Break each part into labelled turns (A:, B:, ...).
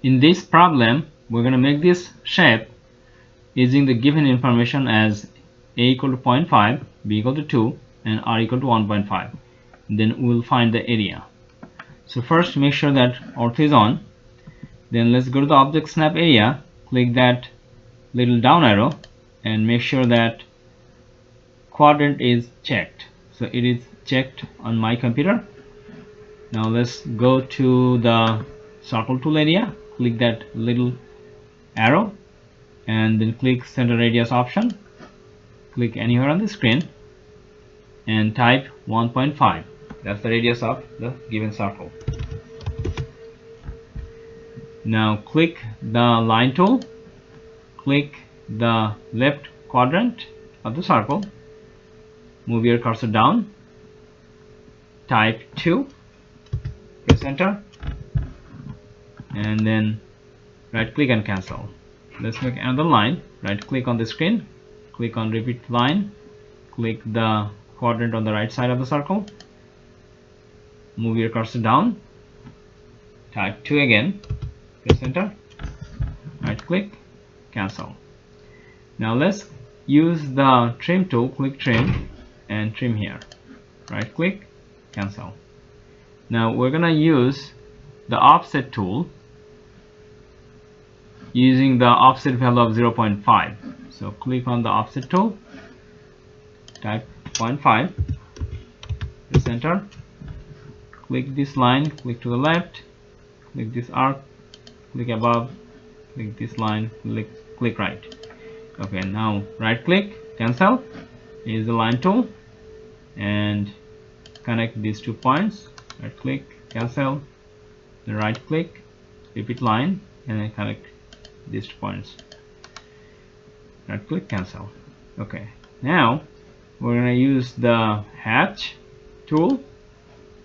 A: In this problem, we're going to make this shape using the given information as a equal to 0.5, b equal to 2, and r equal to 1.5. Then we'll find the area. So first make sure that ortho is on. Then let's go to the object snap area, click that little down arrow, and make sure that quadrant is checked. So it is checked on my computer. Now let's go to the circle tool area, click that little arrow, and then click center radius option. Click anywhere on the screen and type 1.5. That's the radius of the given circle. Now click the line tool, click the left quadrant of the circle, move your cursor down, type 2, press enter, and then right click and cancel. Let's make another line. Right click on the screen, click on repeat line, click the quadrant on the right side of the circle, move your cursor down, type 2 again, press enter, right click, cancel. Now let's use the trim tool, click trim and trim here, right click, cancel. Now we're gonna use the offset tool using the offset value of 0.5. So click on the offset tool, type 0.5, press enter, click this line, click to the left, click this arc, click above, click this line, click right. Okay, now right click, cancel, use the line tool and connect these 2 points. Right click, cancel, then right click, repeat line, and then connect these 2 points. Right click, cancel. Okay, now we're going to use the hatch tool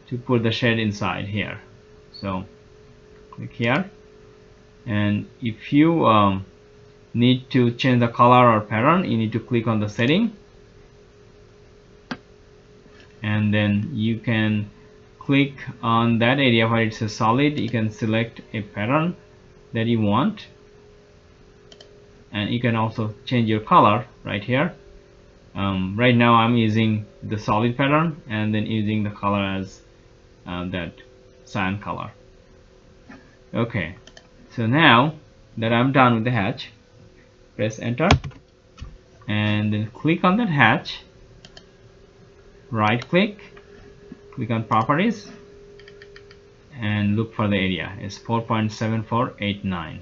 A: to put the shade inside here. So click here, and if you need to change the color or pattern, you need to click on the setting, and then you can click on that area where it says solid. You can select a pattern that you want, and you can also change your color right here. Right now I'm using the solid pattern and then using the color as that cyan color. Okay, so now that I'm done with the hatch, press enter and then click on that hatch, right click, click on properties and look for the area. It's 4.7489.